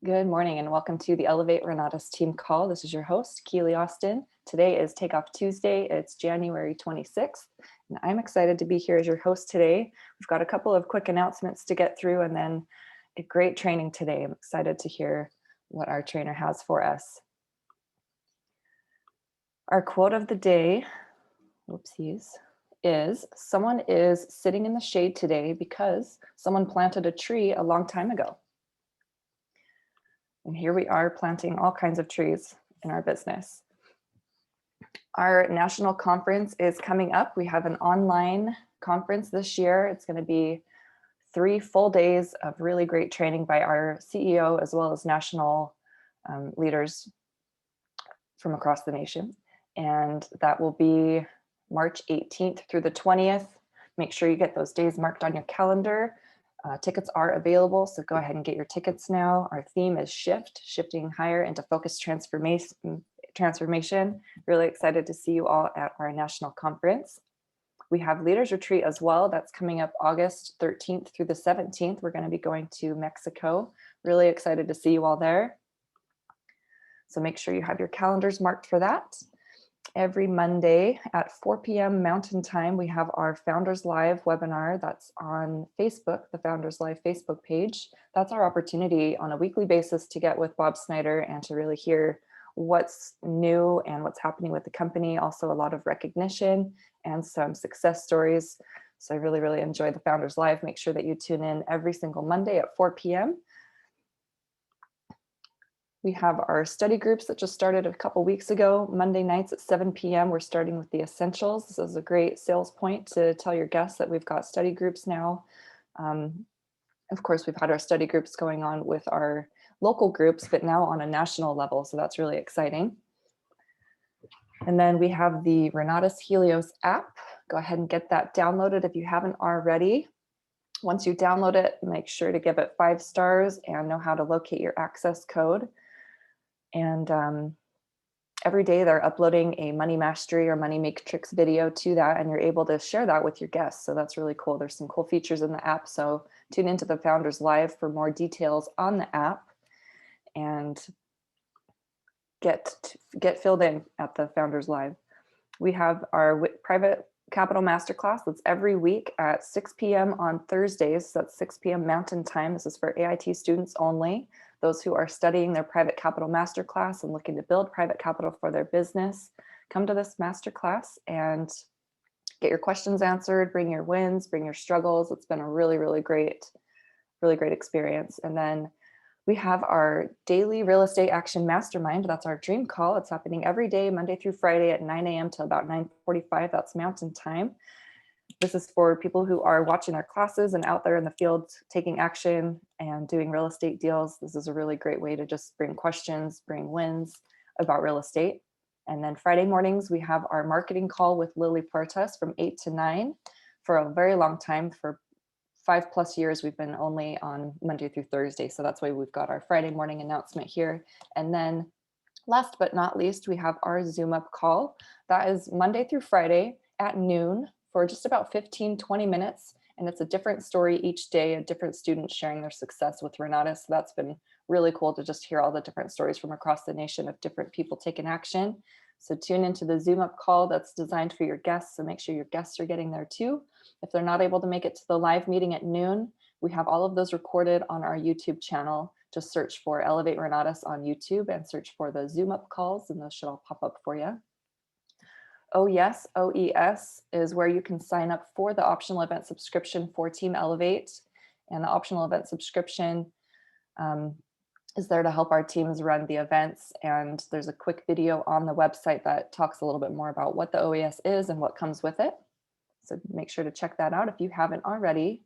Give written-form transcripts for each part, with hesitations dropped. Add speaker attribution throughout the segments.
Speaker 1: Good morning and welcome to the Elevate Renatus team call. This is your host, Keely Austin. Today is Takeoff Tuesday. It's January 26th, and I'm excited to be here as your host today. We've got a couple of quick announcements to get through and then a great training today. I'm excited to hear what our trainer has for us. Our quote of the day, whoopsies, is someone is sitting in the shade today because someone planted a tree a long time ago. And here we are planting all kinds of trees in our business. Our national conference is coming up. We have an online conference this year. It's going to be 3 full days of really great training by our CEO as well as national leaders from across the nation. And that will be March 18th through the 20th. Make sure you get those days marked on your calendar. Tickets are available, so go ahead and get your tickets now. Our theme is shifting higher into focused transformation. Really excited to see you all at our national conference. We have Leaders Retreat as well. That's coming up August 13th through the 17th. We're going to be going to Mexico. Really excited to see you all there. So make sure you have your calendars marked for that. Every Monday at 4 p.m. Mountain Time, we have our Founders Live webinar that's on Facebook, the Founders Live Facebook page. That's our opportunity on a weekly basis to get with Bob Snyder and to really hear what's new and what's happening with the company. Also a lot of recognition and some success stories. So I really, really enjoy the Founders Live. Make sure that you tune in every single Monday at 4 p.m. We have our study groups that just started a couple weeks ago. Monday nights at 7 p.m. We're starting with the essentials. This is a great sales point to tell your guests that we've got study groups now. Of course, we've had our study groups going on with our local groups, but now on a national level. So that's really exciting. And then we have the Renatus Helios app. Go ahead and get that downloaded if you haven't already. Once you download it, make sure to give it 5 stars and know how to locate your access code. And every day they're uploading a money mastery or money matrix video to that, and you're able to share that with your guests. So that's really cool. There's some cool features in the app. So tune into the Founders Live for more details on the app and get filled in at the Founders Live. We have our private capital masterclass that's every week at 6 p.m. on Thursdays. So that's 6 p.m. Mountain Time. This is for AIT students only. Those who are studying their private capital masterclass and looking to build private capital for their business, come to this masterclass and get your questions answered, bring your wins, bring your struggles. It's been a really, really great experience. And then we have our daily real estate action mastermind. That's our dream call. It's happening every day, Monday through Friday at 9 a.m. till about 9:45. That's Mountain Time. This is for people who are watching our classes and out there in the field taking action and doing real estate deals. This is a really great way to just bring questions, bring wins about real estate. And then Friday mornings, we have our marketing call with Lily Puertas from 8 to 9 for a very long time. For 5+ years, we've been only on Monday through Thursday. So that's why we've got our Friday morning announcement here. And then last but not least, we have our Zoom up call. That is Monday through Friday at noon for just about 15-20 minutes. And it's a different story each day, a different student sharing their success with Renatus. So that's been really cool to just hear all the different stories from across the nation of different people taking action. So tune into the Zoom up call that's designed for your guests. So make sure your guests are getting there too. If they're not able to make it to the live meeting at noon, we have all of those recorded on our YouTube channel. Just search for Elevate Renatus on YouTube and search for the Zoom up calls, and those should all pop up for you. Oh yes, OES is where you can sign up for the optional event subscription for Team Elevate. And the optional event subscription is there to help our teams run the events. And there's a quick video on the website that talks a little bit more about what the OES is and what comes with it. So make sure to check that out if you haven't already.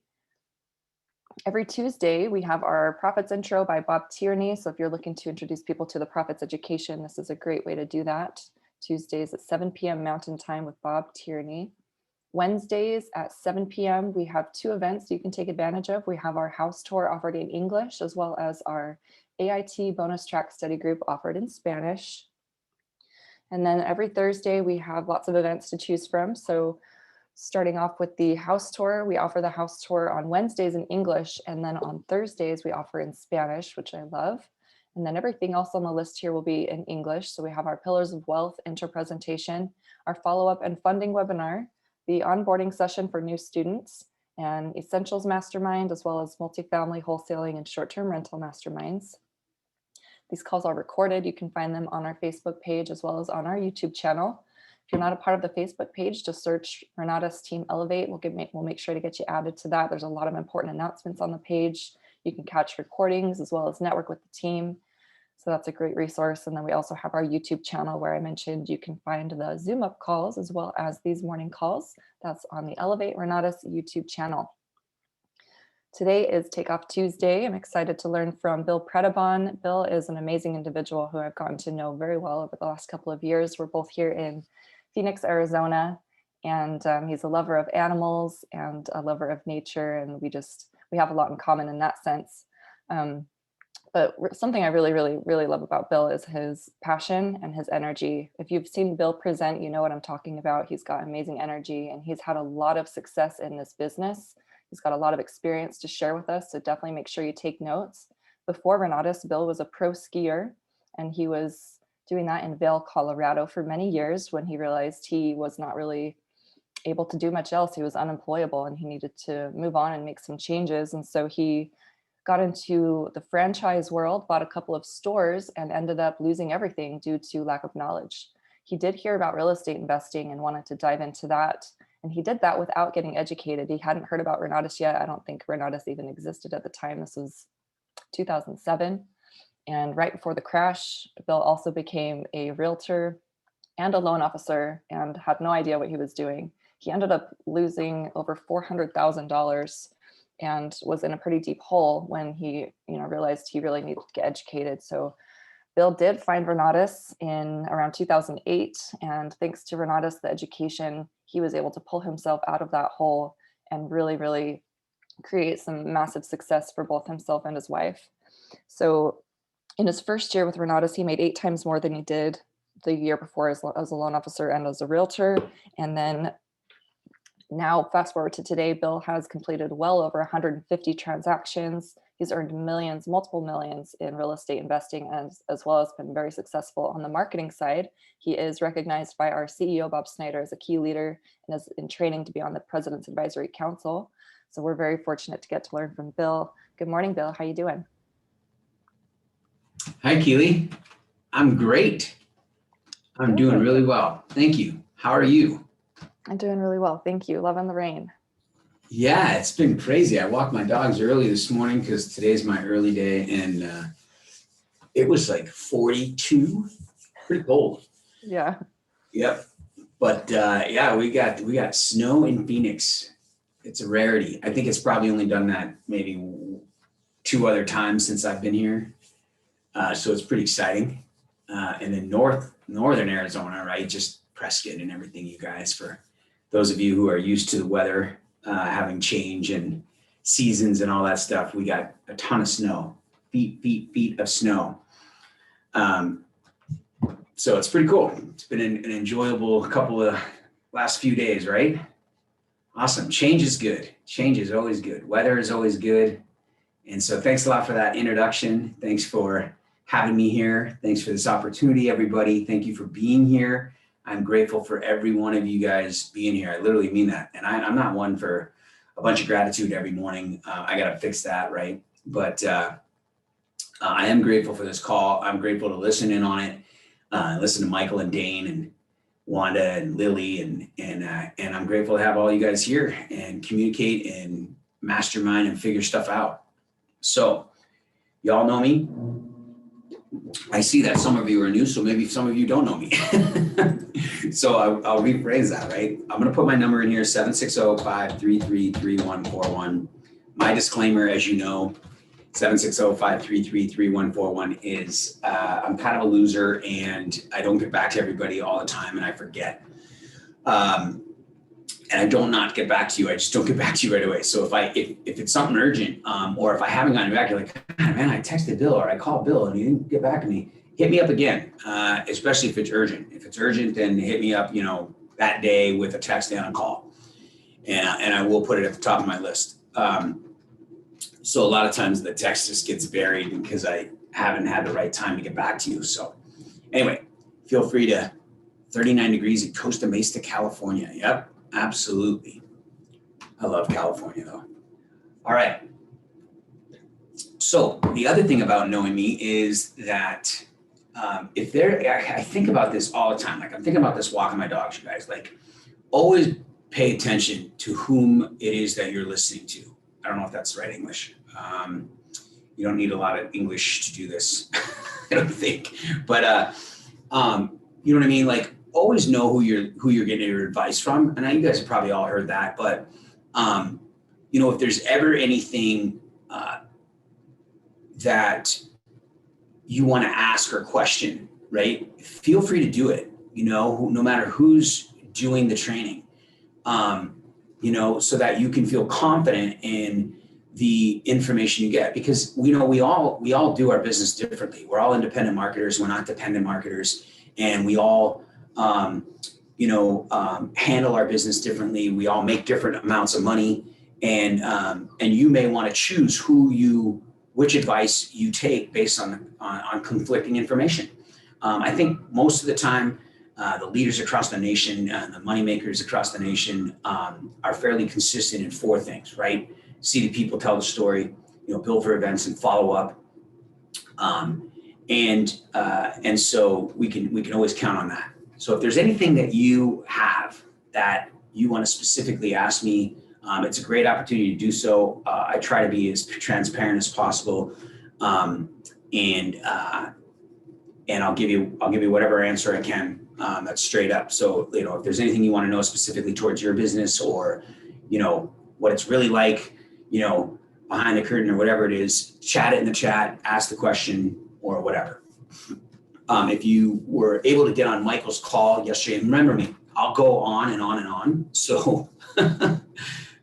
Speaker 1: Every Tuesday, we have our Profits Intro by Bob Tierney. So if you're looking to introduce people to the Profits education, this is a great way to do that. Tuesdays at 7 p.m. Mountain Time with Bob Tierney. Wednesdays at 7 p.m. we have 2 events you can take advantage of. We have our house tour offered in English, as well as our AIT bonus track study group offered in Spanish. And then every Thursday, we have lots of events to choose from. So starting off with the house tour, we offer the house tour on Wednesdays in English, and then on Thursdays, we offer in Spanish, which I love. And then everything else on the list here will be in English. So we have our Pillars of Wealth intro presentation, our follow-up and funding webinar, the onboarding session for new students, and Essentials Mastermind, as well as multifamily wholesaling and short-term rental masterminds. These calls are recorded. You can find them on our Facebook page as well as on our YouTube channel. If you're not a part of the Facebook page, just search Renata's Team Elevate. We'll make sure to get you added to that. There's a lot of important announcements on the page. You can catch recordings as well as network with the team. So that's a great resource. And then we also have our YouTube channel where I mentioned you can find the Zoom up calls as well as these morning calls. That's on the Elevate Renata's YouTube channel. Today is Takeoff Tuesday. I'm excited to learn from Bill Predebon. Bill is an amazing individual who I've gotten to know very well over the last couple of years. We're both here in Phoenix, Arizona, and he's a lover of animals and a lover of nature, and we have a lot in common in that sense. But something I really love about Bill is his passion and his energy. If you've seen Bill present, you know what I'm talking about. He's got amazing energy, and he's had a lot of success in this business. He's got a lot of experience to share with us, so definitely make sure you take notes. Before Renatus, Bill was a pro skier, and he was doing that in Vail, Colorado for many years when he realized he was not really able to do much else. He was unemployable and he needed to move on and make some changes. And so he got into the franchise world, bought a couple of stores, and ended up losing everything due to lack of knowledge. He did hear about real estate investing and wanted to dive into that. And he did that without getting educated. He hadn't heard about Renatus yet. I don't think Renatus even existed at the time. This was 2007. And right before the crash, Bill also became a realtor and a loan officer and had no idea what he was doing. He ended up losing over $400,000 and was in a pretty deep hole when he realized he really needed to get educated. So Bill did find Renatus in around 2008. And thanks to Renatus, the education, he was able to pull himself out of that hole and really create some massive success for both himself and his wife. So in his first year with Renatus, he made 8 times more than he did the year before as a loan officer and as a realtor. And then now, fast forward to today, Bill has completed well over 150 transactions. He's earned millions, multiple millions in real estate investing, as well as been very successful on the marketing side. He is recognized by our CEO, Bob Snyder, as a key leader and is in training to be on the President's Advisory Council. So we're very fortunate to get to learn from Bill. Good morning, Bill. How you doing?
Speaker 2: Hi, Keely. I'm great. I'm doing really well. Thank you. How are you?
Speaker 1: I'm doing really well. Thank you. Loving the rain.
Speaker 2: Yeah, it's been crazy. I walked my dogs early this morning because today's my early day, and it was like 42, pretty cold.
Speaker 1: Yeah.
Speaker 2: Yep. But yeah, we got snow in Phoenix. It's a rarity. I think it's probably only done that maybe 2 other times since I've been here. So it's pretty exciting. And then northern Arizona, right? Just Prescott and everything, you guys, for those of you who are used to the weather having change and seasons and all that stuff, we got a ton of snow, feet of snow. So it's pretty cool. It's been an enjoyable couple of last few days, right? Awesome. Change is good. Change is always good. Weather is always good. And so thanks a lot for that introduction. Thanks for having me here. Thanks for this opportunity, everybody. Thank you for being here. I'm grateful for every one of you guys being here. I literally mean that. And I'm not one for a bunch of gratitude every morning. I got to fix that, right? But I am grateful for this call. I'm grateful to listen in on it, listen to Michael and Dane and Wanda and Lily. And I'm grateful to have all you guys here and communicate and mastermind and figure stuff out. So y'all know me. I see that some of you are new, so maybe some of you don't know me. So I'll rephrase that, right? I'm going to put my number in here, 760-533-3141. My disclaimer, as you know, 760-533-3141 is I'm kind of a loser and I don't get back to everybody all the time and I forget. And I don't not get back to you. I just don't get back to you right away. So if it's something urgent, or if I haven't gotten back, you're like, man, I texted Bill or I called Bill and he didn't get back to me. Hit me up again, especially if it's urgent. If it's urgent, then hit me up, that day with a text and a call. And I will put it at the top of my list. So a lot of times the text just gets buried because I haven't had the right time to get back to you. So anyway, feel free to 39 degrees in Costa Mesa, California. Yep, absolutely. I love California though. All right. So the other thing about knowing me is that I think about this all the time. Like I'm thinking about this walking my dogs, you guys. Like always pay attention to whom it is that you're listening to. I don't know if that's the right English. You don't need a lot of English to do this, I don't think. But you know what I mean? Like always know who you're getting your advice from. And I know you guys have probably all heard that, but you know, if there's ever anything that you want to ask or question, right? Feel free to do it, you know, no matter who's doing the training, you know, so that you can feel confident in the information you get, because we know we all do our business differently. We're all independent marketers. We're not dependent marketers, and we all, handle our business differently. We all make different amounts of money, and you may want to choose which advice you take based on conflicting information. I think most of the time, the leaders across the nation, the money makers across the nation are fairly consistent in four things, right? See the people, tell the story, build for events and follow up. And so we can always count on that. So if there's anything that you have that you want to specifically ask me, it's a great opportunity to do so. I try to be as transparent as possible, and I'll give you whatever answer I can. That's straight up. So if there's anything you want to know specifically towards your business, or what it's really like, behind the curtain or whatever it is, chat it in the chat, ask the question or whatever. If you were able to get on Michael's call yesterday, and remember me, I'll go on and on and on. So.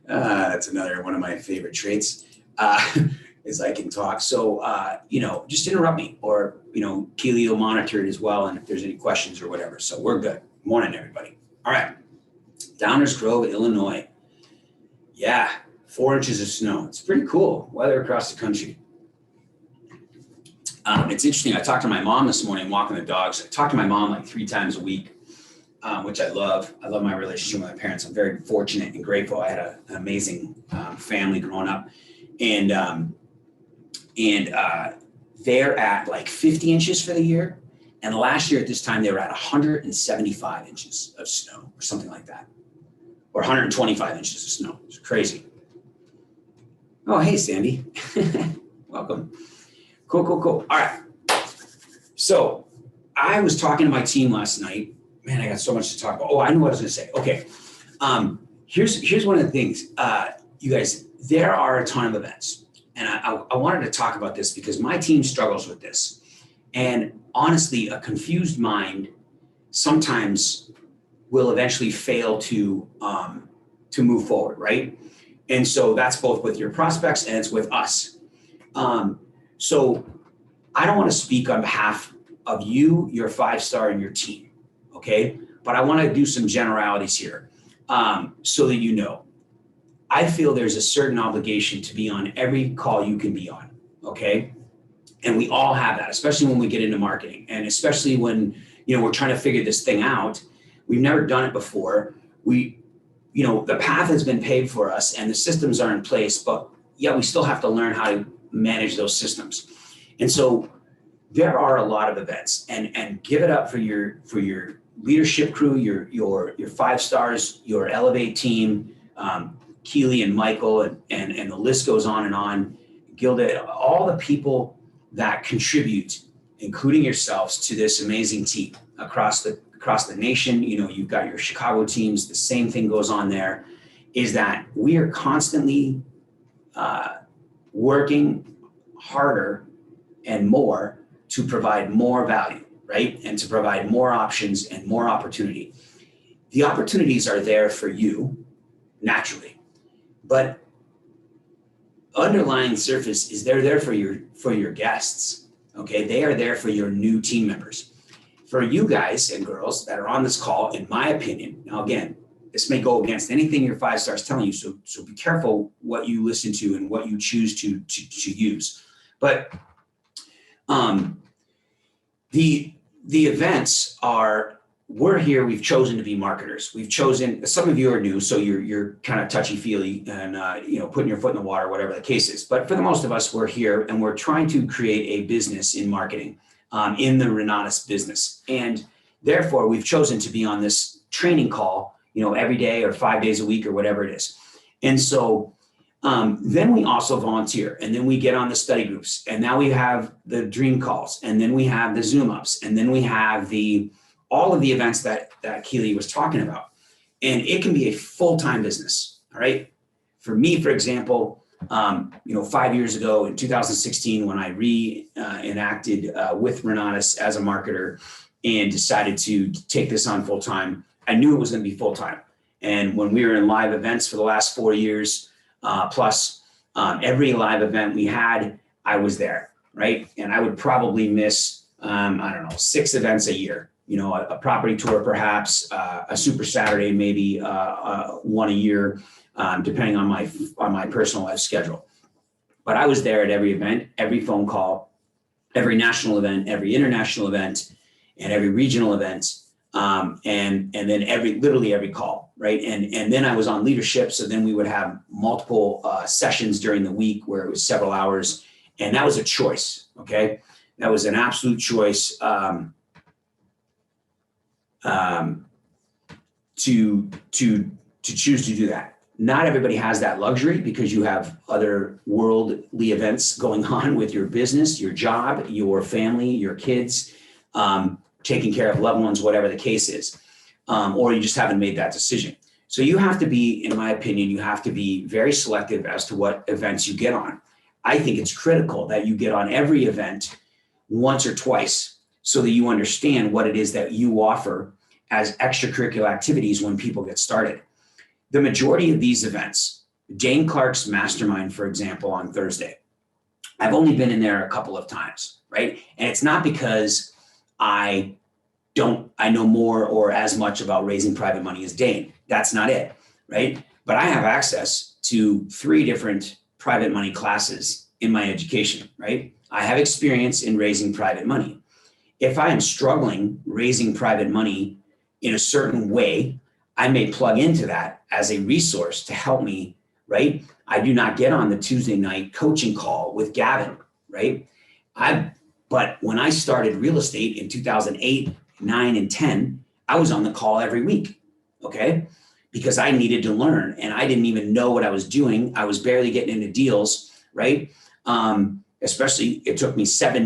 Speaker 2: That's another one of my favorite traits, is I can talk. So, just interrupt me, or, Keely will monitor it as well. And if there's any questions or whatever, so we're good. Morning, everybody. All right. Downers Grove, Illinois. Yeah. 4 inches of snow. It's pretty cool weather across the country. It's interesting. I talked to my mom this morning, walking the dogs. I talk to my mom like 3 times a week. Which I love. I love my relationship with my parents. I'm very fortunate and grateful. I had an amazing family growing up, and they're at like 50 inches for the year. And last year at this time, they were at 175 inches of snow or something like that, or 125 inches of snow. It's crazy. Oh, hey, Sandy. Welcome. Cool. All right. So I was talking to my team last night. Man, I got so much to talk about. Oh, I know what I was going to say. Okay. Here's one of the things, you guys, there are a ton of events, and I wanted to talk about this because my team struggles with this. And honestly, a confused mind sometimes will eventually fail to move forward, right? And so that's both with your prospects and it's with us. So I don't want to speak on behalf of you, your 5-star, and your team. Okay, but I want to do some generalities here, so that I feel there's a certain obligation to be on every call you can be on. Okay, and we all have that, especially when we get into marketing, and especially when we're trying to figure this thing out. We've never done it before. The path has been paved for us, and the systems are in place, but yet we still have to learn how to manage those systems. And so there are a lot of events, and give it up for your leadership crew, your 5 stars, your Elevate team, Keely and Michael, and the list goes on and on. Gilda, all the people that contribute, including yourselves, to this amazing team across the nation. You've got your Chicago teams. The same thing goes on there. Is that we are constantly working harder and more to provide more value, right? And to provide more options and more opportunity. The opportunities are there for you naturally, but underlying surface is they're there for your guests. Okay, they are there for your new team members. For you guys and girls that are on this call, in my opinion, now again, this may go against anything your 5-star is telling you, so be careful what you listen to and what you choose to use. But Um, the events are, we're here, we've chosen to be marketers. We've chosen, some of you are new, so you're kind of touchy-feely and putting your foot in the water, whatever the case is. But for the most of us, we're here and we're trying to create a business in marketing, in the Renatus business. And therefore, we've chosen to be on this training call, every day or 5 days a week or whatever it is. And so then we also volunteer, and then we get on the study groups, and now we have the dream calls, and then we have the Zoom ups, and then we have all of the events that Keely was talking about. And it can be a full-time business, all right? For me, for example, 5 years ago in 2016, when I reenacted with Renatus as a marketer and decided to take this on full-time, I knew it was gonna be full-time. And when we were in live events for the last 4 years, plus every live event we had, I was there, right? And I would probably miss, 6 events a year. A property tour, perhaps, a Super Saturday, maybe one a year, depending on my personal life schedule. But I was there at every event, every phone call, every national event, every international event, and every regional event, and then literally every call, right? And then I was on leadership, so then we would have multiple sessions during the week where it was several hours, and that was a choice. Okay, that was an absolute choice. To choose to do that. Not everybody has that luxury because you have other worldly events going on with your business, your job, your family, your kids, taking care of loved ones, whatever the case is, or you just haven't made that decision. So you have to be, in my opinion, you have to be very selective as to what events you get on. I think it's critical that you get on every event once or twice so that you understand what it is that you offer as extracurricular activities when people get started. The majority of these events, Dane Clark's mastermind, for example, on Thursday, I've only been in there a couple of times, right? And it's not because I know more or as much about raising private money as Dane. That's not it, right? But I have access to 3 different private money classes in my education, right? I have experience in raising private money. If I am struggling raising private money in a certain way, I may plug into that as a resource to help me, right? I do not get on the Tuesday night coaching call with Gavin, right? But when I started real estate in 2008, 9, and 10, I was on the call every week, okay? Because I needed to learn and I didn't even know what I was doing. I was barely getting into deals, right? Especially, it took me 7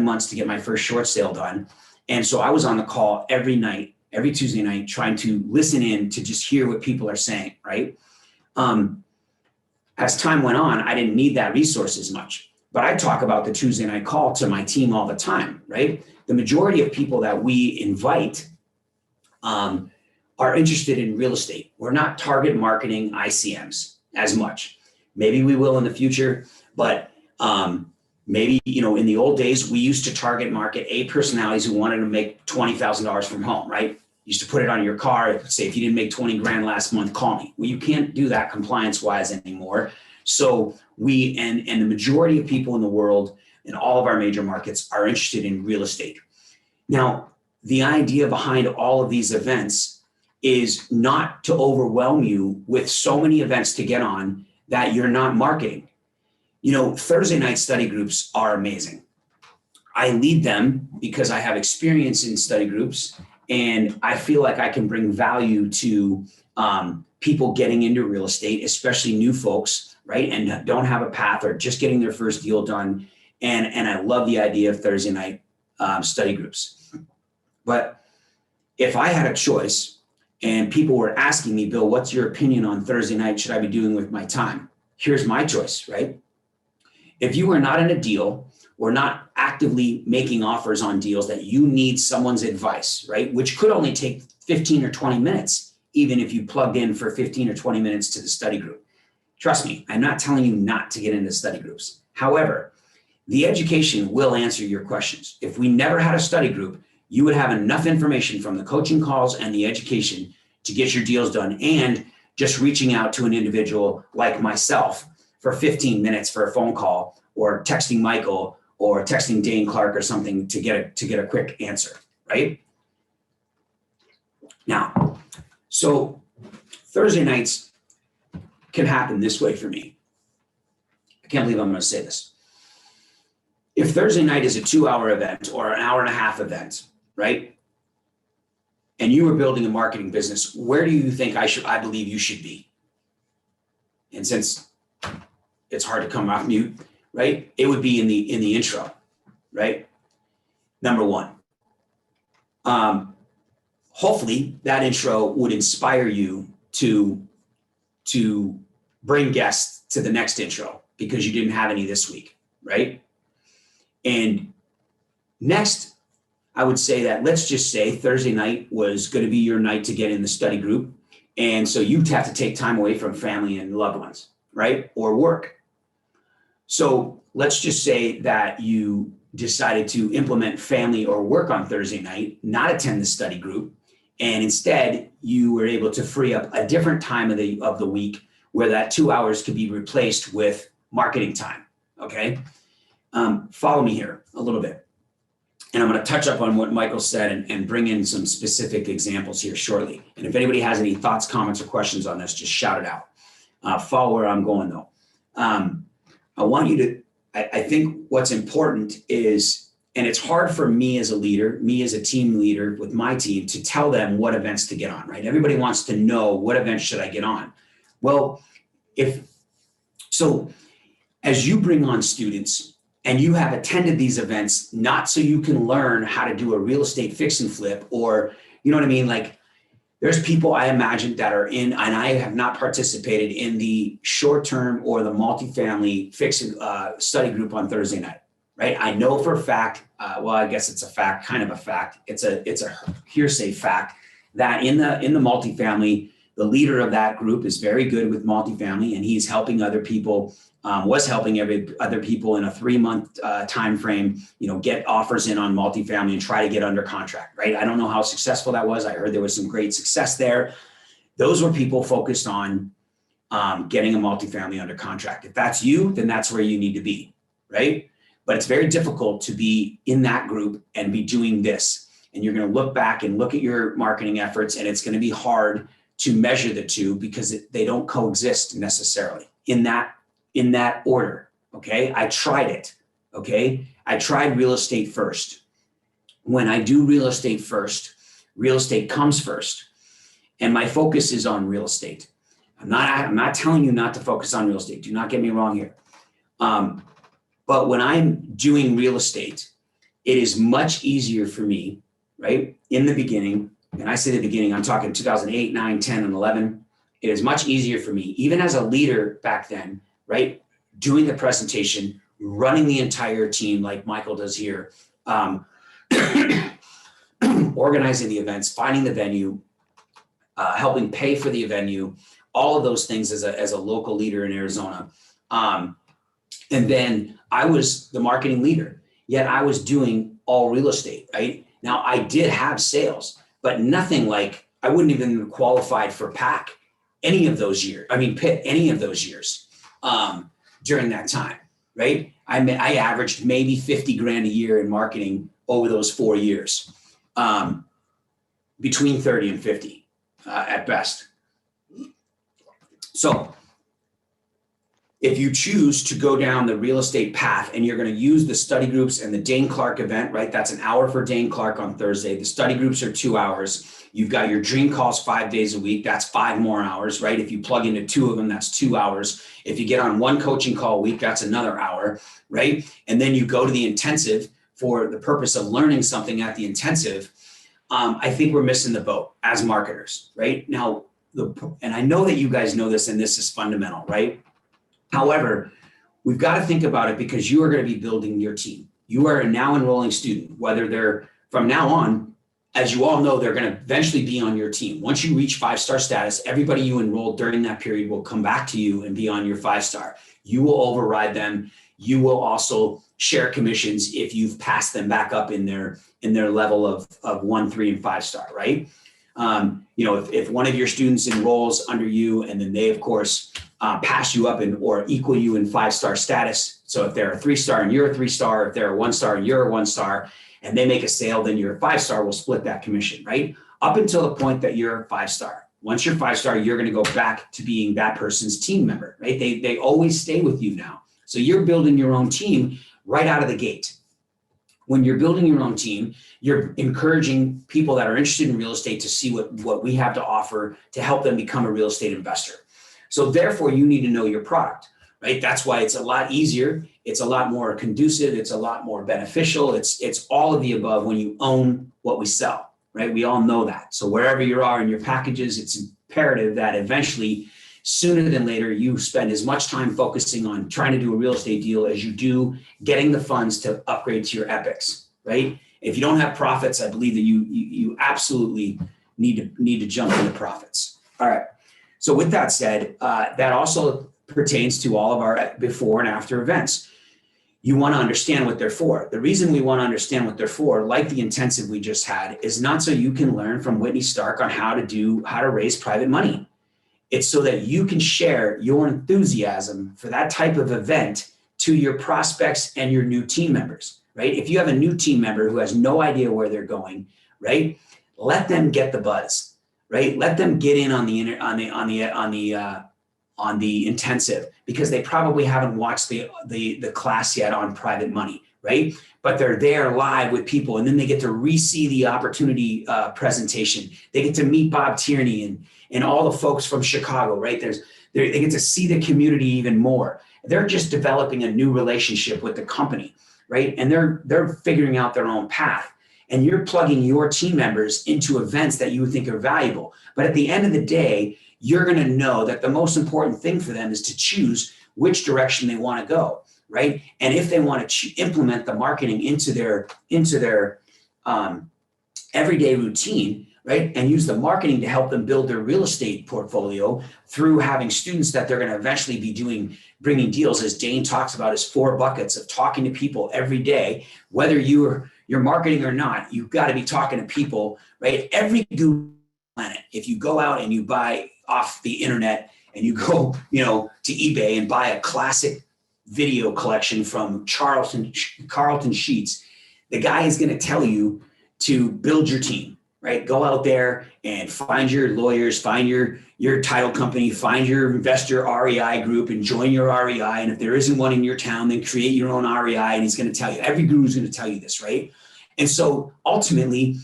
Speaker 2: months to get my first short sale done. And so I was on the call every night, every Tuesday night, trying to listen in to just hear what people are saying, right? As time went on, I didn't need that resource as much, but I talk about the Tuesday night call to my team all the time, right? The majority of people that we invite are interested in real estate. We're not target marketing ICMs as much. Maybe we will in the future, but maybe, in the old days, we used to target market A personalities who wanted to make $20,000 from home, right? Used to put it on your car, say, if you didn't make 20 grand last month, call me. Well, you can't do that compliance wise anymore. So we, and the majority of people in the world in all of our major markets are interested in real estate. Now, the idea behind all of these events is not to overwhelm you with so many events to get on that you're not marketing. Thursday night study groups are amazing. I lead them because I have experience in study groups and I feel like I can bring value to people getting into real estate, especially new folks, right? And don't have a path or just getting their first deal done. And I love the idea of Thursday night study groups. But if I had a choice and people were asking me, Bill, what's your opinion on Thursday night? Should I be doing with my time? Here's my choice, right? If you are not in a deal or not actively making offers on deals that you need someone's advice, right? Which could only take 15 or 20 minutes, even if you plugged in for 15 or 20 minutes to the study group. Trust me, I'm not telling you not to get into study groups. However, the education will answer your questions. If we never had a study group, you would have enough information from the coaching calls and the education to get your deals done, and just reaching out to an individual like myself for 15 minutes for a phone call, or texting Michael, or texting Dane Clark or something to get a quick answer, right? Now, so Thursday nights can happen this way for me. I can't believe I'm going to say this. If Thursday night is a 2-hour event or an hour and a half event, right? And you were building a marketing business, where do you think I believe you should be? And since it's hard to come off mute, right? It would be in the intro, right? Number one. Hopefully that intro would inspire you to bring guests to the next intro because you didn't have any this week, right? And next, I would say that let's just say Thursday night was going to be your night to get in the study group. And so you'd have to take time away from family and loved ones, right? Or work. So let's just say that you decided to implement family or work on Thursday night, not attend the study group. And instead you were able to free up a different time of the week where that 2 hours could be replaced with marketing time. Okay. Follow me here a little bit. And I'm going to touch up on what Michael said and bring in some specific examples here shortly. And if anybody has any thoughts, comments, or questions on this, just shout it out. Follow where I'm going though. I want you to, I think what's important is, and it's hard for me as a leader, me as a team leader with my team to tell them what events to get on, right? Everybody wants to know what events should I get on? Well, as you bring on students, and you have attended these events, not so you can learn how to do a real estate fix and flip, or, you know what I mean? Like there's people I imagine that are in, and I have not participated in the short-term or the multifamily fix and study group on Thursday night, right? I know for a fact, well, I guess it's a fact, kind of a fact. It's a hearsay fact that in the multifamily, the leader of that group is very good with multifamily, and he's helping other people. Was helping other people in a 3-month time frame, get offers in on multifamily and try to get under contract, right? I don't know how successful that was. I heard there was some great success there. Those were people focused on getting a multifamily under contract. If that's you, then that's where you need to be, right? But it's very difficult to be in that group and be doing this. And you're going to look back and look at your marketing efforts, and it's going to be hard to measure the two because they don't coexist necessarily in that order. Okay. I tried it. Okay. I tried real estate first. When I do real estate first, real estate comes first. And my focus is on real estate. I'm not telling you not to focus on real estate. Do not get me wrong here. But when I'm doing real estate, it is much easier for me, right? In the beginning, and I say the beginning, I'm talking 2008, 9, 10, and 11. It is much easier for me, even as a leader back then, right? Doing the presentation, running the entire team like Michael does here, organizing the events, finding the venue, helping pay for the venue, all of those things as a local leader in Arizona. And then I was the marketing leader, yet I was doing all real estate, right? Now I did have sales, but nothing like, I wouldn't even qualified for PAC any of those years. I mean, PIT any of those years. During that time, right? I averaged maybe 50 grand a year in marketing over those 4 years, between 30 and 50 at best. So if you choose to go down the real estate path and you're going to use the study groups and the Dane Clark event, right? That's an hour for Dane Clark on Thursday. The study groups are 2 hours. You've got your dream calls 5 days a week. That's 5 more hours, right? If you plug into 2 of them, that's 2 hours. If you get on 1 coaching call a week, that's another hour, right? And then you go to the intensive for the purpose of learning something at the intensive. I think we're missing the boat as marketers, right? Now, and I know that you guys know this, and this is fundamental, right? However, we've got to think about it because you are going to be building your team. You are a now enrolling student, whether they're from now on, as you all know, they're going to eventually be on your team. Once you reach 5-star status, everybody you enrolled during that period will come back to you and be on your 5-star. You will override them. You will also share commissions if you've passed them back up in their level of 1, 3, and 5-star, right? If one of your students enrolls under you and then they, of course, pass you up or equal you in 5-star status, So if they're a 3-star and you're a 3-star, if they're a 1-star and you're a 1-star, and they make a sale, then you're a 5-star, we'll split that commission, right? Up until the point that you're a 5-star. Once you're 5-star, you're going to go back to being that person's team member, right? They always stay with you now. So you're building your own team right out of the gate. When you're building your own team, you're encouraging people that are interested in real estate to see what we have to offer to help them become a real estate investor. So therefore, you need to know your product, right? That's why it's a lot easier. It's a lot more conducive. It's a lot more beneficial. It's all of the above when you own what we sell. Right? We all know that. So wherever you are in your packages, it's imperative that eventually, sooner than later, you spend as much time focusing on trying to do a real estate deal as you do getting the funds to upgrade to your epics, right? If you don't have profits, I believe that you absolutely need to jump into profits. All right. So with that said, that also pertains to all of our before and after events. You want to understand what they're for. The reason we want to understand what they're for, like the intensive we just had, is not so you can learn from Whitney Stark on how to raise private money. It's so that you can share your enthusiasm for that type of event to your prospects and your new team members, right? If you have a new team member who has no idea where they're going, right? Let them get the buzz, right? Let them get in on the intensive, because they probably haven't watched the class yet on private money, right? But they're there live with people, and then they get to re-see the opportunity presentation. They get to meet Bob Tierney and all the folks from Chicago, right? They get to see the community even more. They're just developing a new relationship with the company, right? And they're figuring out their own path. And you're plugging your team members into events that you think are valuable. But at the end of the day, you're going to know that the most important thing for them is to choose which direction they want to go, right? And if they want to implement the marketing into their everyday routine, right, and use the marketing to help them build their real estate portfolio through having students that they're going to eventually be bringing deals, as Dane talks about, his 4 buckets of talking to people every day, whether you're marketing or not, you've got to be talking to people, right? Every guru planet, if you go out and you buy off the internet and you go, to eBay and buy a classic video collection from Carlton Sheets, the guy is going to tell you to build your team, right? Go out there and find your lawyers, find your title company, find your investor REI group and join your REI. And if there isn't one in your town, then create your own REI. And he's going to tell you, every guru is going to tell you this, right? And so ultimately,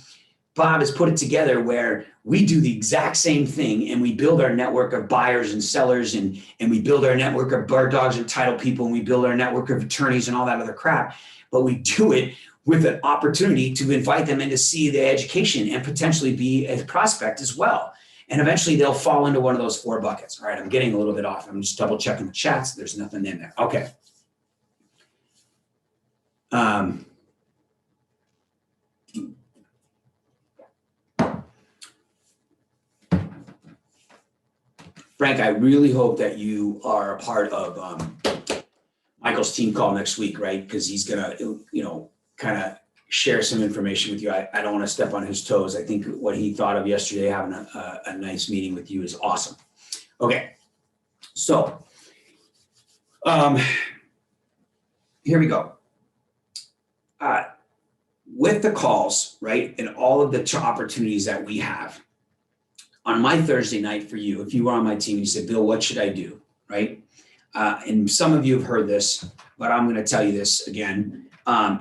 Speaker 2: Bob has put it together where we do the exact same thing, and we build our network of buyers and sellers, and we build our network of bird dogs and title people, and we build our network of attorneys and all that other crap. But we do it with an opportunity to invite them in to see the education and potentially be a prospect as well. And eventually they'll fall into one of those 4 buckets. All right, I'm getting a little bit off. I'm just double checking the chats. There's nothing in there. Okay. Frank, I really hope that you are a part of Michael's team call next week, right? Because he's going to, kind of share some information with you. I don't want to step on his toes. I think what he thought of yesterday, having a nice meeting with you, is awesome. Okay. So here we go. With the calls, right, and all of the opportunities that we have, on my Thursday night for you, if you were on my team, you said, Bill, what should I do, right? And some of you have heard this, but I'm going to tell you this again.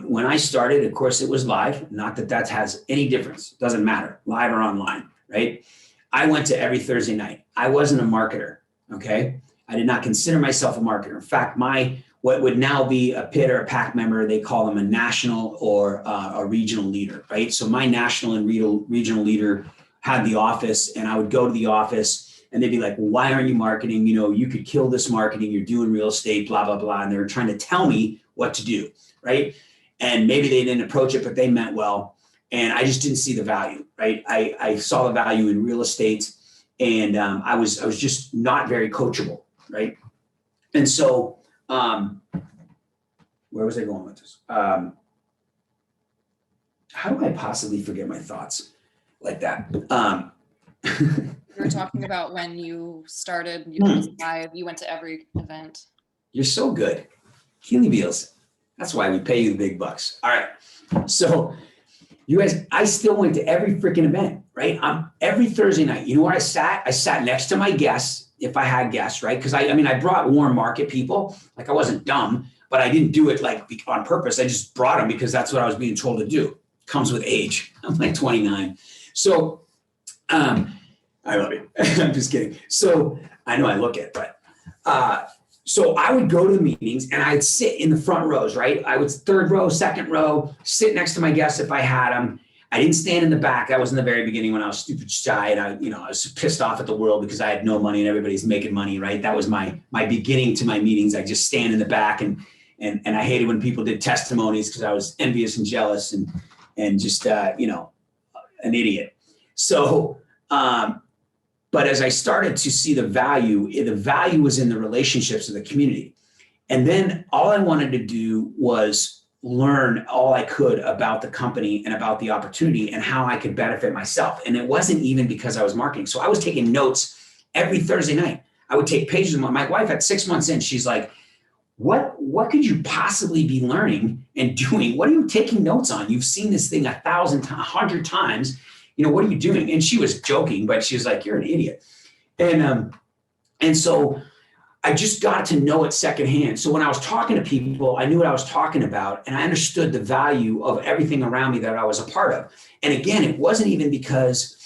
Speaker 2: When I started, of course, it was live. Not that that has any difference. It doesn't matter, live or online, right? I went to every Thursday night. I wasn't a marketer, okay? I did not consider myself a marketer. In fact, what would now be a PIT or a PAC member, they call them a national or a regional leader, right? So my national and regional leader had the office, and I would go to the office and they'd be like, well, why aren't you marketing? You could kill this marketing. You're doing real estate, blah, blah, blah. And they were trying to tell me what to do, right? And maybe they didn't approach it, but they meant well. And I just didn't see the value, right? I saw the value in real estate, and I was just not very coachable, right? And so where was I going with this? How do I possibly forget my thoughts like that?
Speaker 3: We were talking about when you started, you was live, you went to every event.
Speaker 2: You're so good. Keely Beals. That's why we pay you the big bucks. All right. So you guys, I still went to every freaking event, right? Every Thursday night, you know where I sat? I sat next to my guests, if I had guests, right? Because I brought warm market people. Like, I wasn't dumb, but I didn't do it like on purpose. I just brought them because that's what I was being told to do. Comes with age. I'm like 29. So I love you. I'm just kidding. So I know I look it, but so I would go to the meetings and I'd sit in the front rows, right? I was third row, second row, sit next to my guests if I had them. I didn't stand in the back. That was in the very beginning when I was stupid shy and I was pissed off at the world because I had no money and everybody's making money, right? That was my beginning to my meetings. I just stand in the back and I hated when people did testimonies because I was envious and jealous and just an idiot. So, but as I started to see the value was in the relationships of the community. And then all I wanted to do was learn all I could about the company and about the opportunity and how I could benefit myself. And it wasn't even because I was marketing. So I was taking notes every Thursday night. I would take pages of my wife at 6 months in. She's like, what could you possibly be learning and doing? What are you taking notes on? You've seen this thing 100 times. What are you doing? And she was joking, but she was like, you're an idiot. And so I just got to know it secondhand. So when I was talking to people, I knew what I was talking about and I understood the value of everything around me that I was a part of. And again, it wasn't even because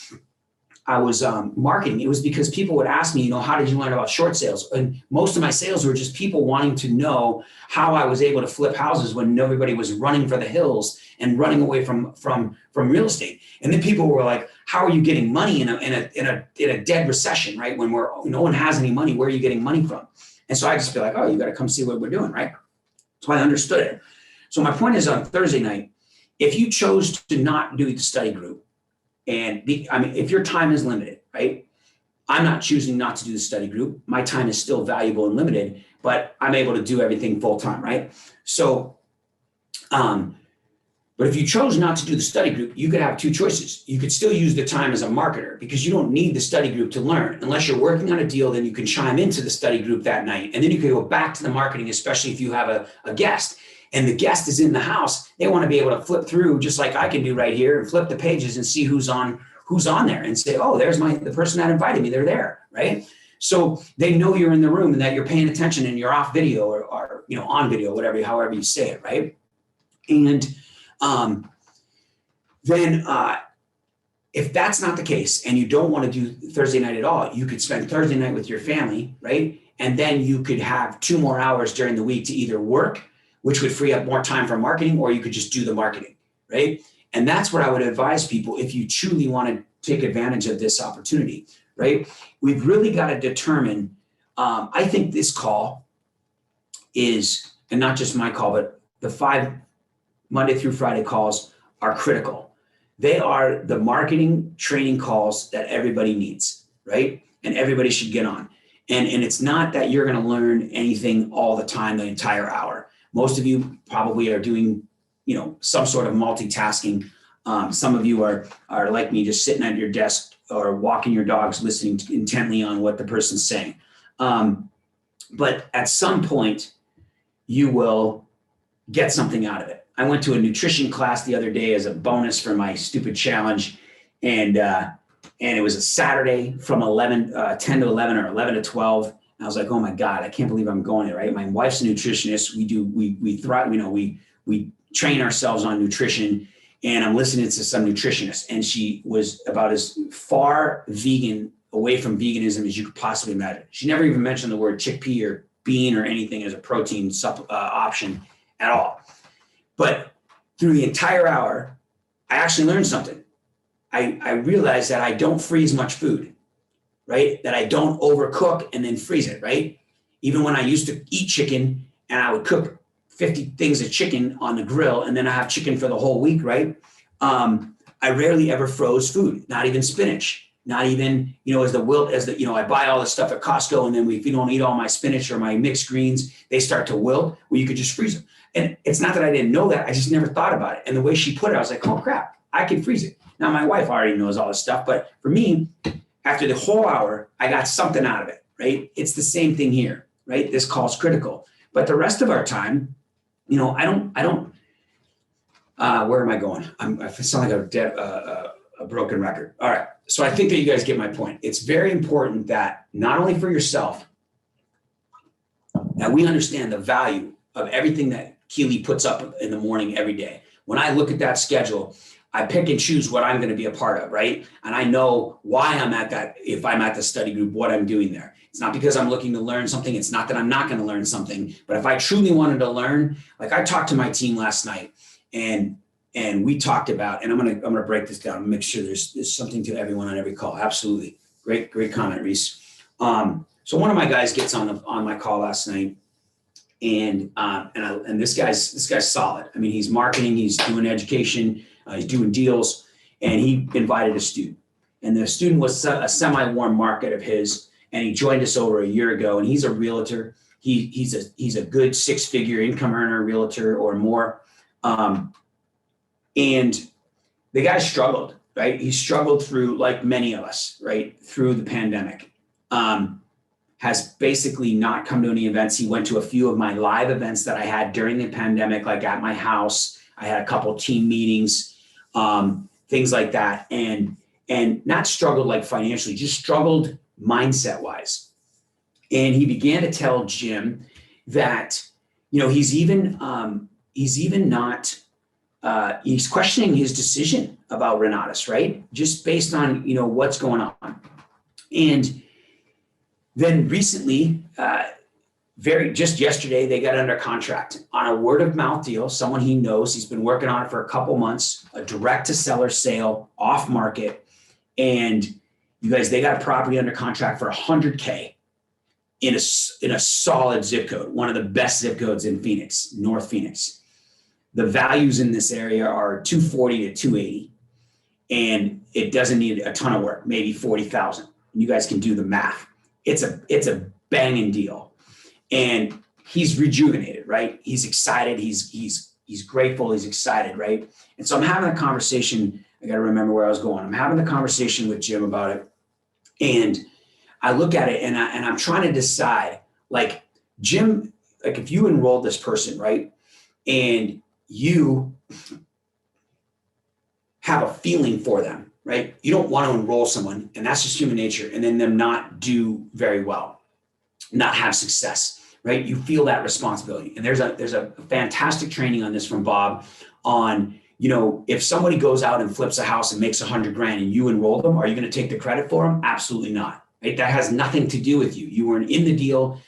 Speaker 2: I was marketing. It was because people would ask me, how did you learn about short sales? And most of my sales were just people wanting to know how I was able to flip houses when everybody was running for the hills and running away from real estate. And then people were like, how are you getting money in a dead recession, right? When no one has any money, where are you getting money from? And so I just feel like, oh, you got to come see what we're doing, right? So I understood it. So my point is, on Thursday night, if you chose to not do the study group, if your time is limited, right? I'm not choosing not to do the study group. My time is still valuable and limited, but I'm able to do everything full time, right? So, but if you chose not to do the study group, you could have two choices. You could still use the time as a marketer because you don't need the study group to learn. Unless you're working on a deal, then you can chime into the study group that night. And then you can go back to the marketing, especially if you have a guest. And the guest is in the house, they want to be able to flip through just like I can do right here and flip the pages and see who's on there and say, oh, there's the person that invited me. They're there, right? So they know you're in the room and that you're paying attention and you're off video or on video, however you say it, right? And then if that's not the case and you don't want to do Thursday night at all, you could spend Thursday night with your family, right? And then you could have 2 more hours during the week to either work, which would free up more time for marketing, or you could just do the marketing, right? And that's what I would advise people if you truly want to take advantage of this opportunity, right? We've really got to determine, I think this call is, and not just my call, but the 5 Monday through Friday calls are critical. They are the marketing training calls that everybody needs, right? And everybody should get on. And it's not that you're going to learn anything all the time, the entire hour. Most of you probably are doing, some sort of multitasking. Some of you are like me, just sitting at your desk or walking your dogs, listening intently on what the person's saying. But at some point, you will get something out of it. I went to a nutrition class the other day as a bonus for my stupid challenge, and it was a Saturday from 10 to 11 or 11 to 12. And I was like, oh my God, I can't believe I'm going there, right? My wife's a nutritionist. We thrive, we train ourselves on nutrition, and I'm listening to some nutritionist, and she was about as far away from veganism as you could possibly imagine. She never even mentioned the word chickpea or bean or anything as a protein option at all. But through the entire hour, I actually learned something. I realized that I don't freeze much food, right? That I don't overcook and then freeze it, right? Even when I used to eat chicken and I would cook 50 things of chicken on the grill and then I have chicken for the whole week, right? I rarely ever froze food, not even spinach, not even, I buy all this stuff at Costco, and then if you don't eat all my spinach or my mixed greens, they start to wilt. Well, you could just freeze them. And it's not that I didn't know that, I just never thought about it. And the way she put it, I was like, oh crap, I can freeze it. Now my wife already knows all this stuff, but for me, after the whole hour, I got something out of it, right? It's the same thing here, right? This call's critical. But the rest of our time, I don't, where am I going? I sound like a broken record. All right. So I think that you guys get my point. It's very important that not only for yourself, that we understand the value of everything that Keely puts up in the morning every day. When I look at that schedule, I pick and choose what I'm going to be a part of, right? And I know why I'm at that. If I'm at the study group, what I'm doing there. It's not because I'm looking to learn something. It's not that I'm not going to learn something. But if I truly wanted to learn, like I talked to my team last night, and we talked about, and I'm gonna break this down and make sure there's something to everyone on every call. Absolutely, great comment, Reese. So one of my guys gets on my call last night, and this guy's solid. I mean, he's marketing, he's doing education, he's doing deals, and he invited a student. And the student was a semi-warm market of his, and he joined us over a year ago. And he's a realtor. He's a good 6-figure income earner, realtor or more. And the guy struggled, right? He struggled through, like many of us, right, through the pandemic. Has basically not come to any events. He went to a few of my live events that I had during the pandemic, like at my house. I had a couple team meetings, things like that, and not struggled like financially, just struggled mindset wise. And he began to tell Jim that, he's questioning his decision about Renatus, right? Just based on, what's going on. And then recently, just yesterday, they got under contract on a word of mouth deal. Someone he knows, he's been working on it for a couple months, a direct to seller sale off market. And you guys, they got a property under contract for $100K in a solid zip code, one of the best zip codes in Phoenix, North Phoenix. The values in this area are 240 to 280, and it doesn't need a ton of work, maybe 40,000. You guys can do the math. It's a banging deal, and he's rejuvenated, right? He's excited. He's grateful. He's excited, right? And so I'm having a conversation. I got to remember where I was going. I'm having a conversation with Jim about it, and I look at it, and I'm trying to decide, like, Jim, like if you enrolled this person, right, and you have a feeling for them, right? You don't want to enroll someone, and that's just human nature, and then them not do very well, not have success, right? You feel that responsibility. And there's a fantastic training on this from Bob on, if somebody goes out and flips a house and makes $100,000 and you enroll them, are you going to take the credit for them? Absolutely not, right? That has nothing to do with you. You weren't in the deal.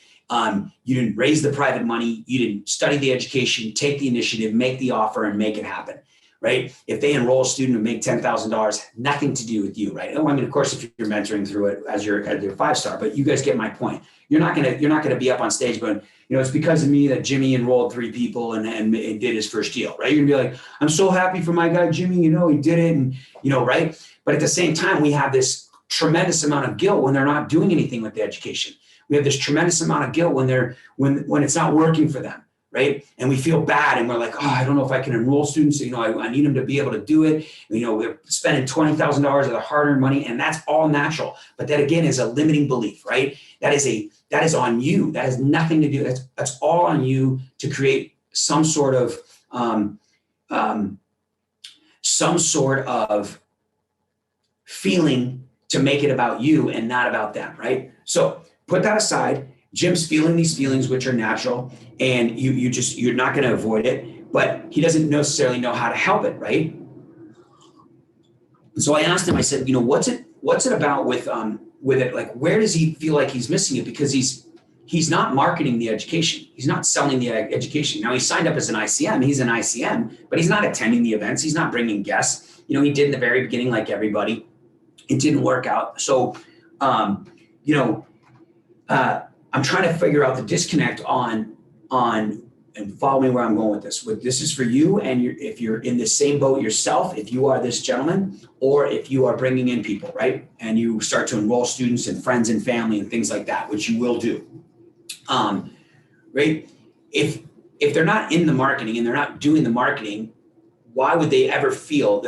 Speaker 2: You didn't raise the private money. You didn't study the education, take the initiative, make the offer, and make it happen, right? If they enroll a student and make $10,000, nothing to do with you, right? I mean, of course, if you're mentoring through it as your 5-star, but you guys get my point. You're not gonna be up on stage, but it's because of me that Jimmy enrolled 3 people and did his first deal, right? You're gonna be like, I'm so happy for my guy Jimmy, he did it, and right? But at the same time, we have this tremendous amount of guilt when they're not doing anything with the education. We have this tremendous amount of guilt when it's not working for them, right? And we feel bad, and we're like, oh, I don't know if I can enroll students. I need them to be able to do it. We're spending $20,000 of their hard-earned money, and that's all natural. But that again is a limiting belief, right? That is on you. That has nothing to do. That's all on you to create some sort of feeling to make it about you and not about them, right? So put that aside. Jim's feeling these feelings, which are natural, and you're not going to avoid it, but he doesn't necessarily know how to help it, right? And so I asked him, I said, what's it about with it? Like, where does he feel like he's missing it? Because he's not marketing the education. He's not selling the education. Now, he signed up as an ICM. He's an ICM, but he's not attending the events. He's not bringing guests. He did in the very beginning, like everybody. It didn't work out. So, I'm trying to figure out the disconnect on, and follow me where I'm going with this. This is for you, and if you're in the same boat yourself, if you are this gentleman, or if you are bringing in people, right, and you start to enroll students and friends and family and things like that, which you will do, right? If they're not in the marketing and they're not doing the marketing, why would they ever feel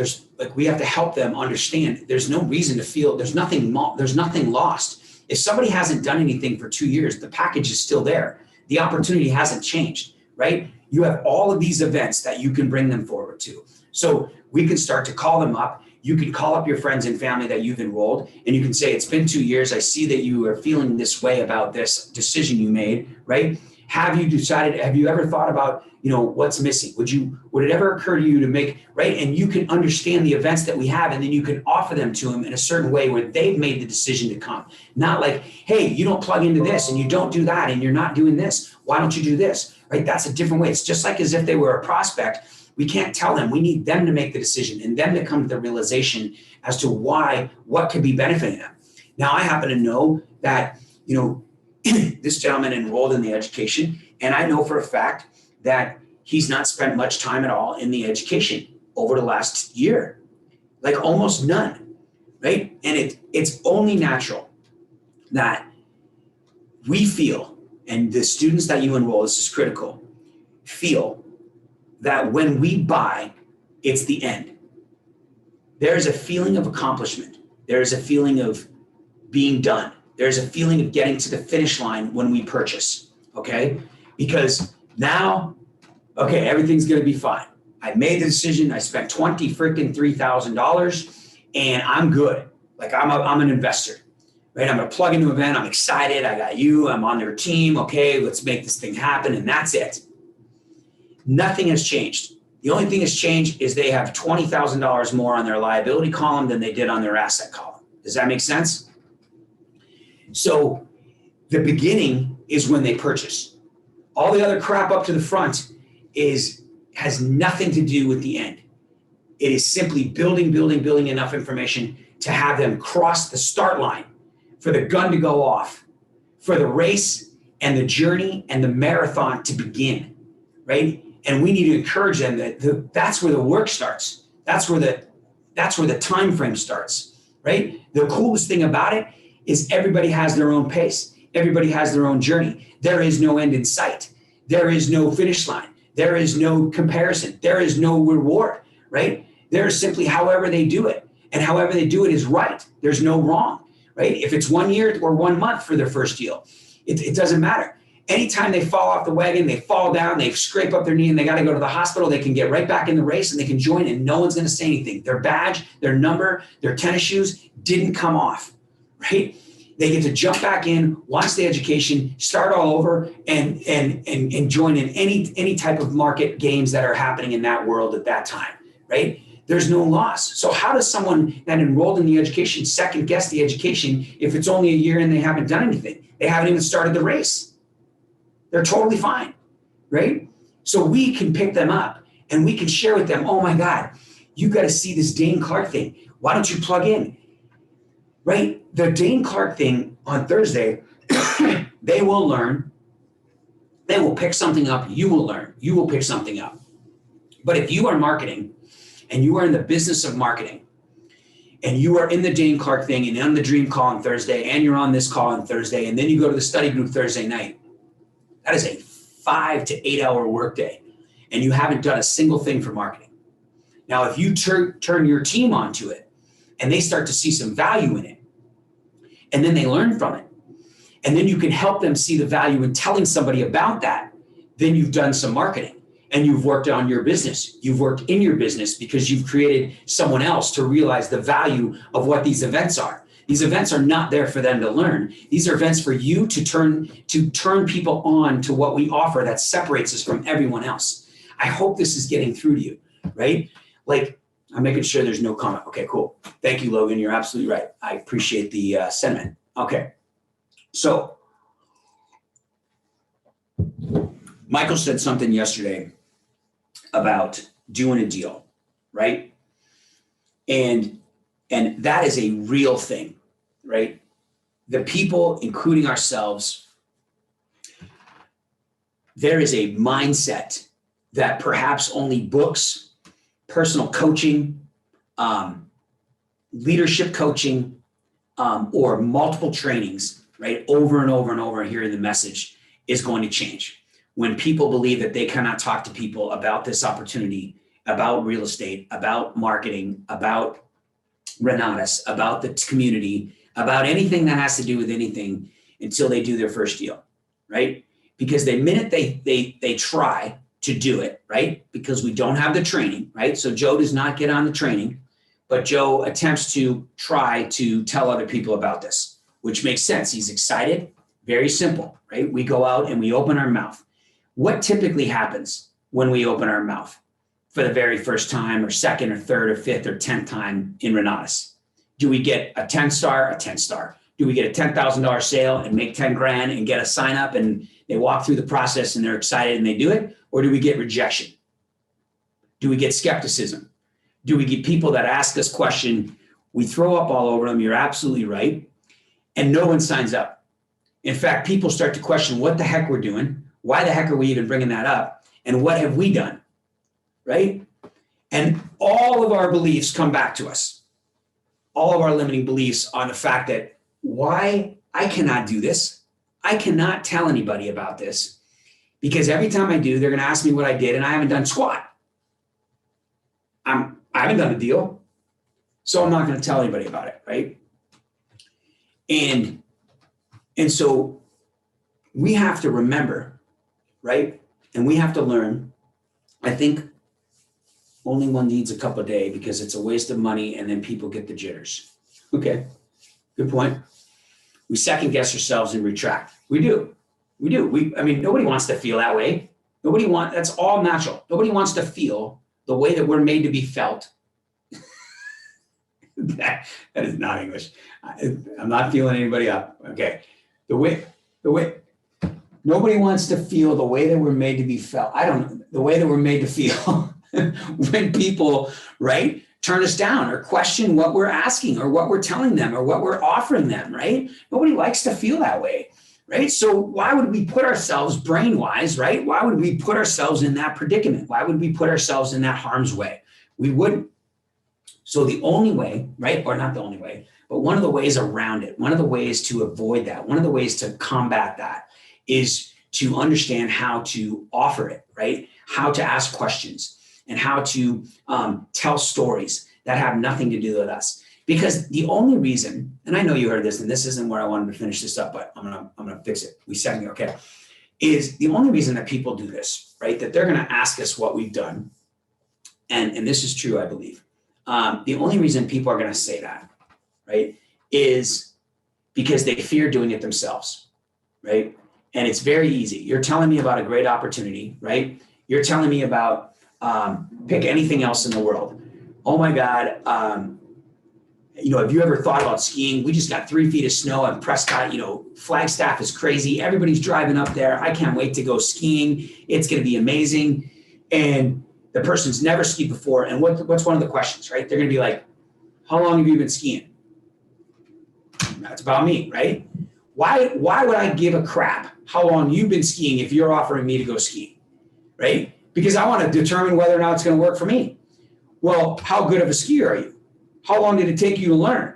Speaker 2: we have to help them understand there's no reason to feel there's nothing lost. If somebody hasn't done anything for 2 years, the package is still there. The opportunity hasn't changed, right? You have all of these events that you can bring them forward to. So we can start to call them up. You can call up your friends and family that you've enrolled, and you can say, it's been 2 years. I see that you are feeling this way about this decision you made, right? Have you ever thought about, what's missing? Would it ever occur to you to make, right? And you can understand the events that we have, and then you can offer them to them in a certain way where they've made the decision to come. Not like, hey, you don't plug into this and you don't do that and you're not doing this. Why don't you do this, right? That's a different way. It's just like as if they were a prospect. We can't tell them. We need them to make the decision and them to come to the realization as to what could be benefiting them. Now, I happen to know that, this gentleman enrolled in the education, and I know for a fact that he's not spent much time at all in the education over the last year, like almost none, right? And it's only natural that we feel, and the students that you enroll, this is critical, feel that when we buy, it's the end. There's a feeling of accomplishment. There's a feeling of being done. There's a feeling of getting to the finish line when we purchase, okay? Because now, okay, everything's gonna be fine. I made the decision, I spent $3,000, and I'm good. Like I'm an investor, right? I'm gonna plug into an event, I'm excited, I got you, I'm on their team, okay, let's make this thing happen, and that's it. Nothing has changed. The only thing that's changed is they have $20,000 more on their liability column than they did on their asset column. Does that make sense? So the beginning is when they purchase. All the other crap up to the front has nothing to do with the end. It is simply building enough information to have them cross the start line, for the gun to go off, for the race and the journey and the marathon to begin, right? And we need to encourage them that that's where the work starts. That's where the time frame starts, right? The coolest thing about it is everybody has their own pace. Everybody has their own journey. There is no end in sight. There is no finish line. There is no comparison. There is no reward, right? There is simply however they do it. And however they do it is right. There's no wrong, right? If it's 1 year or 1 month for their first deal, it doesn't matter. Anytime they fall off the wagon, they fall down, they scrape up their knee and they got to go to the hospital, they can get right back in the race and they can join and no one's going to say anything. Their badge, their number, their tennis shoes didn't come off, right? They get to jump back in, watch the education, start all over and join in any type of market games that are happening in that world at that time, right? There's no loss. So how does someone that enrolled in the education second guess the education if it's only a year and they haven't done anything? They haven't even started the race. They're totally fine, right? So we can pick them up and we can share with them, oh my God, you got to see this Dane Clark thing. Why don't you plug in, right? The Dane Clark thing on Thursday, they will learn. They will pick something up. You will learn. You will pick something up. But if you are marketing and you are in the business of marketing and you are in the Dane Clark thing and on the dream call on Thursday and you're on this call on Thursday and then you go to the study group Thursday night, that is a 5 to 8 hour workday and you haven't done a single thing for marketing. Now, if you turn your team onto it and they start to see some value in it and then they learn from it and then you can help them see the value in telling somebody about that, then you've done some marketing and you've worked on your business. You've worked in your business because you've created someone else to realize the value of what these events are. These events are not there for them to learn. These are events for you to turn people on to what we offer that separates us from everyone else. I hope this is getting through to you, right? Like, I'm making sure there's no comment. Okay, cool. Thank you, Logan. You're absolutely right. I appreciate the sentiment. Okay. So Michael said something yesterday about doing a deal, right? And that is a real thing, right? The people, including ourselves, there is a mindset that perhaps only books, personal coaching, leadership coaching, or multiple trainings, right, over and over and over, hearing the message is going to change. When people believe that they cannot talk to people about this opportunity, about real estate, about marketing, about Renatus, about the community, about anything that has to do with anything until they do their first deal, right? because the minute they try to do it, right? Because we don't have the training, right? So Joe does not get on the training, but Joe attempts to try to tell other people about this, which makes sense. He's excited. Very simple, right? We go out and we open our mouth. What typically happens when we open our mouth for the very first time or second or third or fifth or 10th time in Renatus? Do we get a 10 star? A 10 star. Do we get a $10,000 sale and make 10 grand and get a sign up and they walk through the process and they're excited and they do it? Or do we get rejection? Do we get skepticism? Do we get people that ask us question? We throw up all over them. You're absolutely right. And no one signs up. In fact, people start to question what the heck we're doing. Why the heck are we even bringing that up? And what have we done? Right? And all of our beliefs come back to us. All of our limiting beliefs on the fact that why I cannot do this. I cannot tell anybody about this because every time I do, they're going to ask me what I did and I haven't done squat. I haven't done a deal. So I'm not going to tell anybody about it. Right. And so we have to remember, right? And we have to learn. I think only one needs a cup a day because it's a waste of money and then people get the jitters. Okay, good point. We second guess ourselves and retract. We do. Nobody wants to feel that way. That's all natural. Nobody wants to feel the way that we're made to be felt. that is not English. I'm not feeling anybody up. Okay. The way nobody wants to feel the way that we're made to be felt. The way that we're made to feel when people, right, turn us down or question what we're asking or what we're telling them or what we're offering them, right? Nobody likes to feel that way, right? So why would we put ourselves brain-wise, right? Why would we put ourselves in that predicament? Why would we put ourselves in that harm's way? We wouldn't. So the only way, right, or not the only way, but one of the ways around it, one of the ways to avoid that, one of the ways to combat that is to understand how to offer it, right? How to ask questions and how to tell stories that have nothing to do with us. Because the only reason, and I know you heard this, and this isn't where I wanted to finish this up, but I'm gonna fix it. We said, okay, is the only reason that people do this, right? That they're gonna ask us what we've done, and this is true, I believe. The only reason people are gonna say that, right, is because they fear doing it themselves, right? And it's very easy. You're telling me about a great opportunity, right? You're telling me about pick anything else in the world. Oh my God. Have you ever thought about skiing? We just got 3 feet of snow in Prescott. Flagstaff is crazy. Everybody's driving up there. I can't wait to go skiing. It's going to be amazing. And the person's never skied before. And what's one of the questions, right? They're going to be like, how long have you been skiing? That's about me, right? Why would I give a crap how long you've been skiing if you're offering me to go skiing, right? Because I want to determine whether or not it's going to work for me. Well, how good of a skier are you? How long did it take you to learn,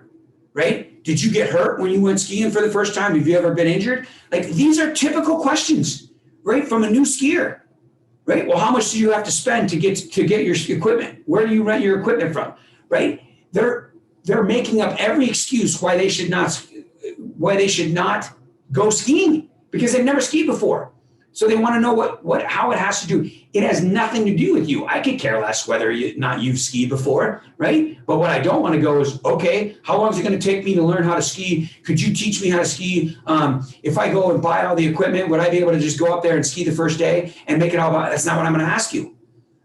Speaker 2: right? Did you get hurt when you went skiing for the first time? Have you ever been injured? Like, these are typical questions, right, from a new skier, right? Well, how much do you have to spend to get your equipment? Where do you rent your equipment from, right? They're making up every excuse why they should not go skiing because they've never skied before. So they want to know how it has to do. It has nothing to do with you. I could care less whether you've skied before, right? But what I don't want to go is, okay, how long is it going to take me to learn how to ski? Could you teach me how to ski? If I go and buy all the equipment, would I be able to just go up there and ski the first day and make it all about? That's not what I'm going to ask you.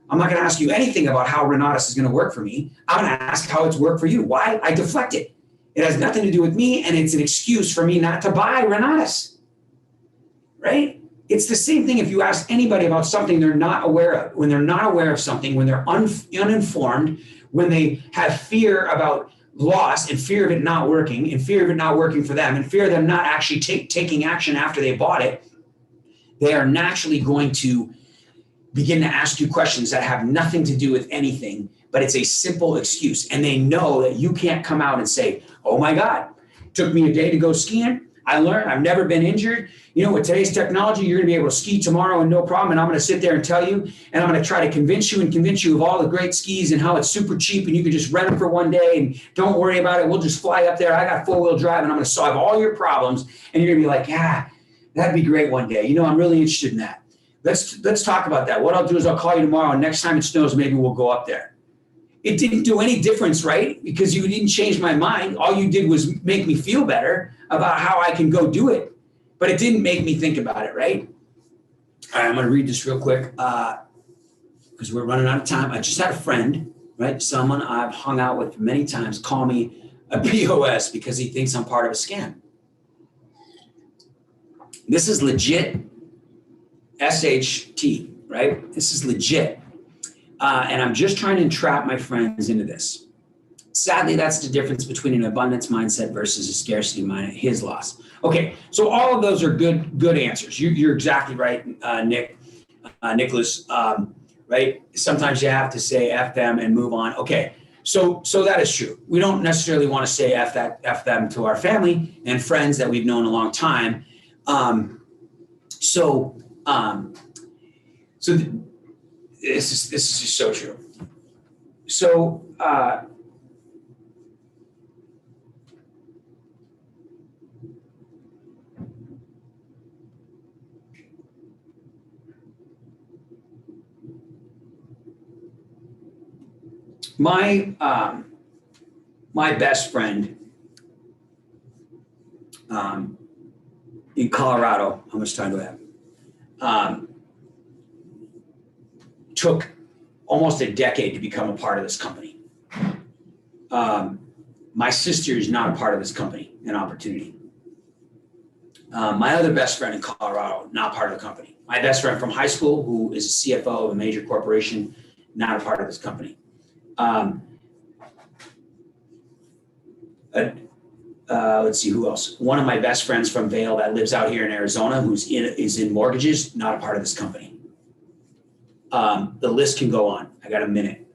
Speaker 2: I'm not going to ask you anything about how Renatus is going to work for me. I'm going to ask how it's worked for you. Why? I deflect it. It has nothing to do with me, and it's an excuse for me not to buy Renatus, right? It's the same thing if you ask anybody about something they're not aware of. When they're not aware of something, when they're uninformed, when they have fear about loss and fear of it not working and fear of it not working for them and fear of them not actually taking action after they bought it, they are naturally going to begin to ask you questions that have nothing to do with anything, but it's a simple excuse. And they know that you can't come out and say, oh my God, it took me a day to go skiing. I learned, I've never been injured. With today's technology, you're going to be able to ski tomorrow and no problem. And I'm going to sit there and tell you, and I'm going to try to convince you of all the great skis and how it's super cheap and you can just rent them for one day and don't worry about it. We'll just fly up there. I got 4-wheel drive and I'm going to solve all your problems. And you're going to be like, yeah, That'd be great one day. I'm really interested in that. Let's talk about that. What I'll do is I'll call you tomorrow, and next time it snows, maybe we'll go up there. It didn't do any difference, right? Because you didn't change my mind. All you did was make me feel better about how I can go do it. But it didn't make me think about it, right? All right, I'm going to read this real quick because we're running out of time. I just had a friend, right? Someone I've hung out with many times call me a POS because he thinks I'm part of a scam. This is legit SHT, right? This is legit. And I'm just trying to entrap my friends into this. Sadly, that's the difference between an abundance mindset versus a scarcity mindset, his loss. Okay, so all of those are good answers. You're exactly right, Nicholas, right? Sometimes you have to say F them and move on. Okay, so that is true. We don't necessarily want to say F them to our family and friends that we've known a long time. This is just so true. So my best friend in Colorado, how much time do I have? Took almost a decade to become a part of this company. My sister is not a part of this company, an opportunity. My other best friend in Colorado, not part of the company. My best friend from high school, who is a CFO of a major corporation, not a part of this company. Let's see, who else? One of my best friends from Vail that lives out here in Arizona, is in mortgages, not a part of this company. The list can go on. I got a minute.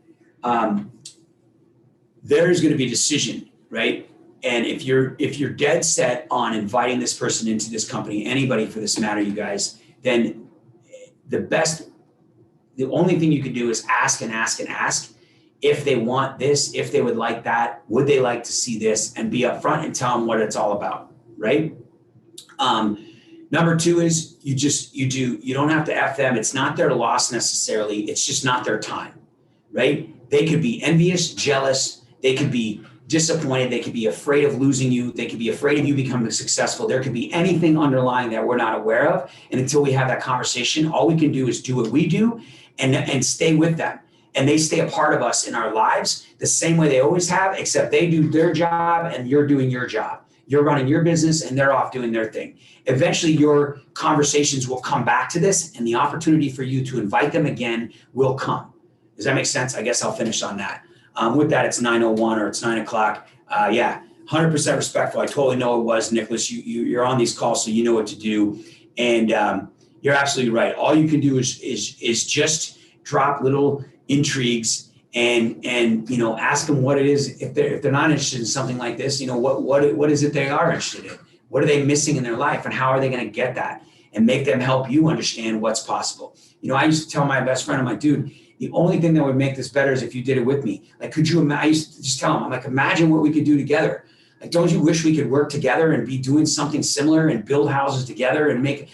Speaker 2: There's going to be a decision, right? And if you're dead set on inviting this person into this company, anybody for this matter, you guys, then the only thing you can do is ask and ask and ask if they want this, if they would like that, would they like to see this, and be upfront and tell them what it's all about, right? Number two is you don't have to F them. It's not their loss necessarily. It's just not their time, right? They could be envious, jealous. They could be disappointed. They could be afraid of losing you. They could be afraid of you becoming successful. There could be anything underlying that we're not aware of. And until we have that conversation, all we can do is do what we do and stay with them. And they stay a part of us in our lives the same way they always have, except they do their job and you're doing your job. You're running your business and they're off doing their thing. Eventually your conversations will come back to this and the opportunity for you to invite them again will come. Does that make sense? I guess I'll finish on that. With that, it's 9:01 or it's 9 o'clock. Yeah, 100% respectful. I totally know it was, Nicholas. You're on these calls, so you know what to do. And you're absolutely right. All you can do is just drop little intrigues and ask them what it is. If they're not interested in something like this, what is it they are interested in? What are they missing in their life, and how are they going to get that? And make them help you understand what's possible. I used to tell my best friend, I'm like, dude, the only thing that would make this better is if you did it with me. Like, could you imagine? I used to just tell him, I'm like, imagine what we could do together. Like, don't you wish we could work together and be doing something similar and build houses together and make,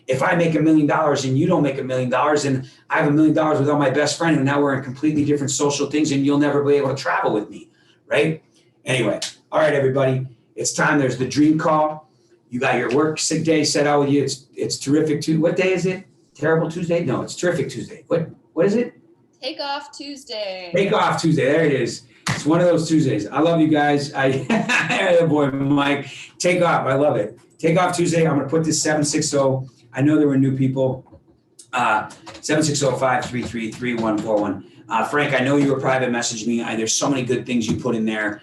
Speaker 2: if I make $1 million and you don't make $1 million and I have $1 million without my best friend and now we're in completely different social things and you'll never be able to travel with me, right? Anyway, all right, everybody, it's time. There's the dream call. You got your work sick day set out with you. It's terrific too. What day is it? Terrible Tuesday? No, it's terrific Tuesday. What is it?
Speaker 3: Takeoff Tuesday.
Speaker 2: Takeoff Tuesday. There it is. It's one of those Tuesdays. I love you guys. Boy, Mike. Takeoff. I love it. Takeoff Tuesday. I'm going to put this 760. I know there were new people. 760-533-3141. Frank, I know you were private messaging me. There's so many good things you put in there.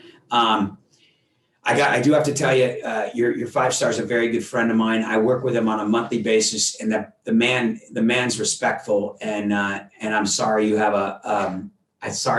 Speaker 2: I do have to tell you, your 5-star is a very good friend of mine. I work with him on a monthly basis, and the man's respectful. And I'm sorry you have sorry